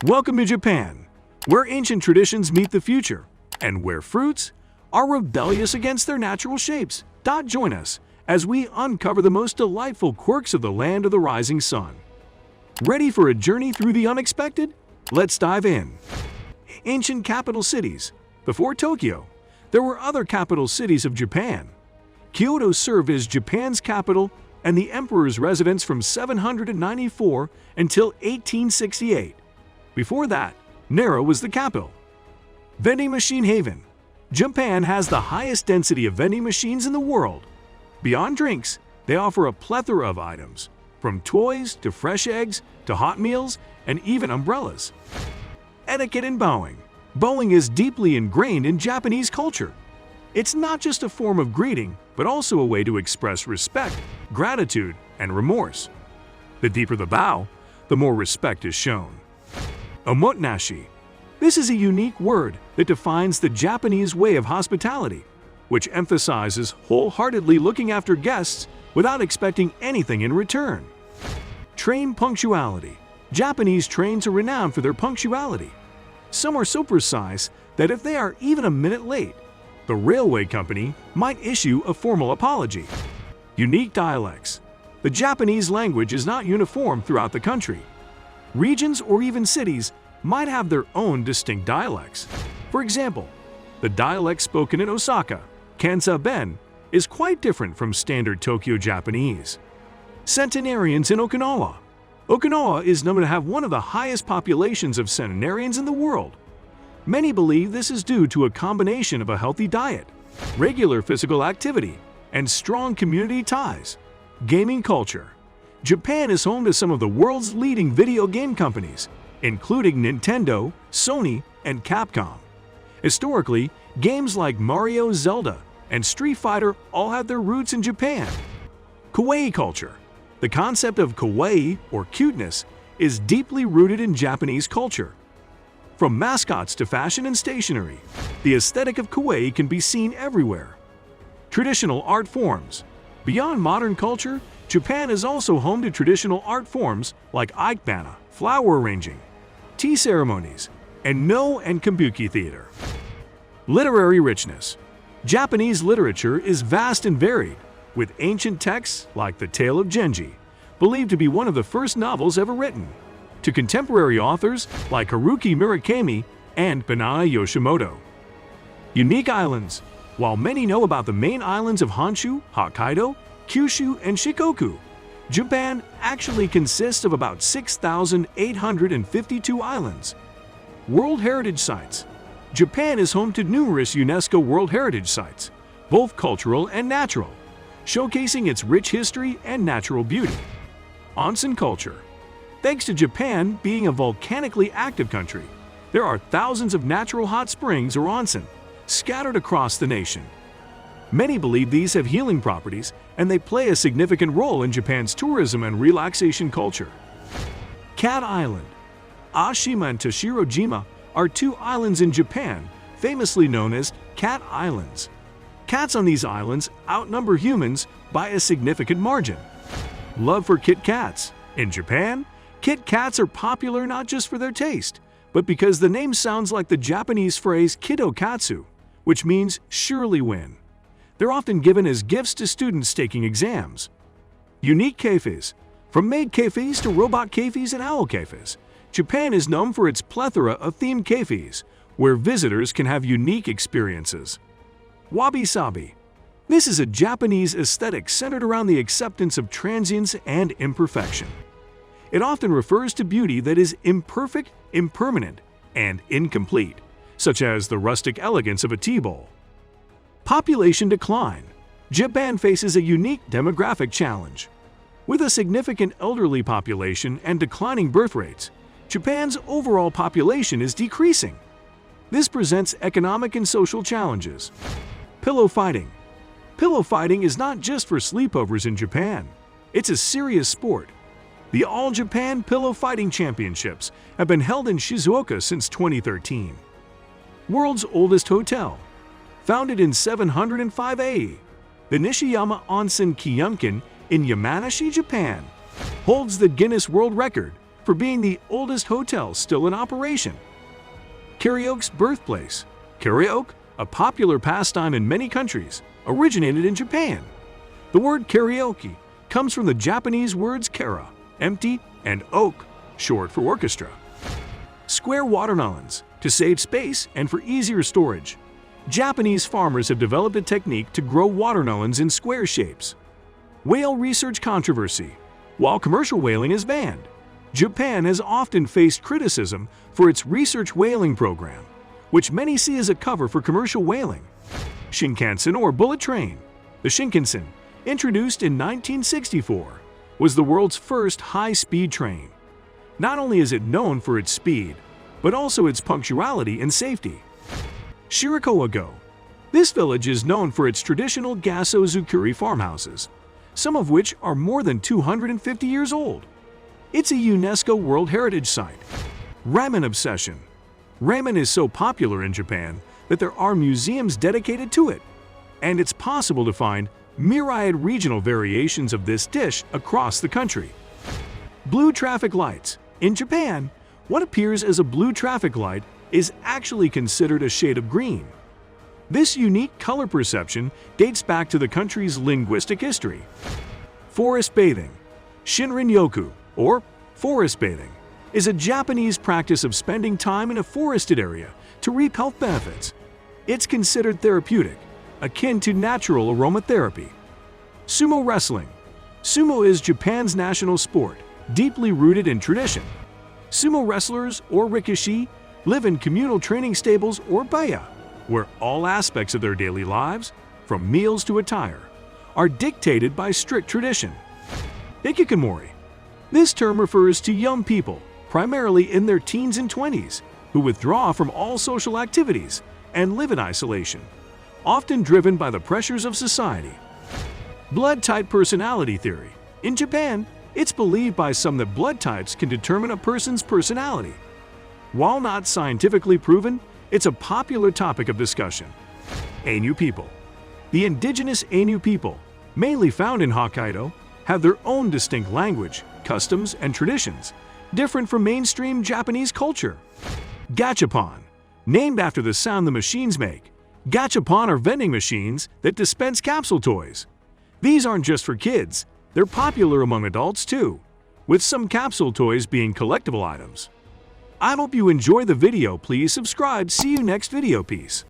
Welcome to Japan, where ancient traditions meet the future, and where fruits are rebellious against their natural shapes. Join us as we uncover the most delightful quirks of the land of the rising sun. Ready for a journey through the unexpected? Let's dive in. Ancient capital cities. Before Tokyo, there were other capital cities of Japan. Kyoto served as Japan's capital and the emperor's residence from 794 until 1868. Before that, Nara was the capital. Vending machine haven. Japan has the highest density of vending machines in the world. Beyond drinks, they offer a plethora of items, from toys to fresh eggs to hot meals and even umbrellas. Etiquette and bowing. Bowing is deeply ingrained in Japanese culture. It's not just a form of greeting, but also a way to express respect, gratitude, and remorse. The deeper the bow, the more respect is shown. Omotenashi. This is a unique word that defines the Japanese way of hospitality, which emphasizes wholeheartedly looking after guests without expecting anything in return. Train punctuality. Japanese trains are renowned for their punctuality. Some are so precise that if they are even a minute late, the railway company might issue a formal apology. Unique dialects. The Japanese language is not uniform throughout the country. Regions or even cities might have their own distinct dialects. For example, the dialect spoken in Osaka, Kansa-ben, is quite different from standard Tokyo Japanese. Centenarians in Okinawa. Okinawa is known to have one of the highest populations of centenarians in the world. Many believe this is due to a combination of a healthy diet, regular physical activity, and strong community ties. Gaming culture. Japan is home to some of the world's leading video game companies, including Nintendo, Sony, and Capcom. Historically, games like Mario, Zelda, and Street Fighter all have their roots in Japan. Kawaii culture. The concept of kawaii, or cuteness, is deeply rooted in Japanese culture. From mascots to fashion and stationery, the aesthetic of kawaii can be seen everywhere. Traditional art forms. Beyond modern culture, Japan is also home to traditional art forms like ikebana, flower arranging, tea ceremonies, and no and kabuki theater. Literary richness. Japanese literature is vast and varied, with ancient texts like The Tale of Genji, believed to be one of the first novels ever written, to contemporary authors like Haruki Murakami and Banana Yoshimoto. Unique islands. While many know about the main islands of Honshu, Hokkaido, Kyushu, and Shikoku, Japan actually consists of about 6,852 islands. World Heritage Sites. Japan is home to numerous UNESCO World Heritage Sites, both cultural and natural, showcasing its rich history and natural beauty. Onsen culture. Thanks to Japan being a volcanically active country, there are thousands of natural hot springs or onsen scattered across the nation. Many believe these have healing properties, and they play a significant role in Japan's tourism and relaxation culture. Cat Island. Ashima and Toshirojima are two islands in Japan, famously known as Cat Islands. Cats on these islands outnumber humans by a significant margin. Love for Kit Kats. In Japan, Kit Kats are popular not just for their taste, but because the name sounds like the Japanese phrase Kitokatsu, which means surely win. They're often given as gifts to students taking exams. Unique cafes. From maid cafes to robot cafes and owl cafes, Japan is known for its plethora of themed cafes, where visitors can have unique experiences. Wabi-sabi. This is a Japanese aesthetic centered around the acceptance of transience and imperfection. It often refers to beauty that is imperfect, impermanent, and incomplete, such as the rustic elegance of a tea bowl. Population decline. Japan faces a unique demographic challenge. With a significant elderly population and declining birth rates, Japan's overall population is decreasing. This presents economic and social challenges. Pillow fighting. Pillow fighting is not just for sleepovers in Japan. It's a serious sport. The All-Japan Pillow Fighting Championships have been held in Shizuoka since 2013. World's oldest hotel. Founded in 705 AE, the Nishiyama Onsen Kyunkin in Yamanashi, Japan, holds the Guinness World Record for being the oldest hotel still in operation. Karaoke's birthplace. Karaoke, a popular pastime in many countries, originated in Japan. The word karaoke comes from the Japanese words kara, empty, and oke, short for orchestra. Square watermelons, to save space and for easier storage. Japanese farmers have developed a technique to grow watermelons in square shapes. Whale research controversy. While commercial whaling is banned, Japan has often faced criticism for its research whaling program, which many see as a cover for commercial whaling. Shinkansen or bullet train. The Shinkansen, introduced in 1964, was the world's first high-speed train. Not only is it known for its speed, but also its punctuality and safety. Shirakawa-go. This village is known for its traditional Gaso-zukuri farmhouses, some of which are more than 250 years old. It's a UNESCO World Heritage Site. Ramen obsession. Ramen is so popular in Japan that there are museums dedicated to it, and it's possible to find myriad regional variations of this dish across the country. Blue traffic lights. In Japan, what appears as a blue traffic light is actually considered a shade of green. This unique color perception dates back to the country's linguistic history. Forest bathing. Shinrin-yoku, or forest bathing, is a Japanese practice of spending time in a forested area to reap health benefits. It's considered therapeutic, akin to natural aromatherapy. Sumo wrestling. Sumo is Japan's national sport, deeply rooted in tradition. Sumo wrestlers, or rikishi, live in communal training stables or baya, where all aspects of their daily lives, from meals to attire, are dictated by strict tradition. Hikikomori. This term refers to young people, primarily in their teens and 20s, who withdraw from all social activities and live in isolation, often driven by the pressures of society. Blood type personality theory. In Japan, it's believed by some that blood types can determine a person's personality. While not scientifically proven, it's a popular topic of discussion. Ainu people. The indigenous Ainu people, mainly found in Hokkaido, have their own distinct language, customs, and traditions, different from mainstream Japanese culture. Gachapon. Named after the sound the machines make, gachapon are vending machines that dispense capsule toys. These aren't just for kids, they're popular among adults too, with some capsule toys being collectible items. I hope you enjoy the video. Please subscribe. See you next video. Peace.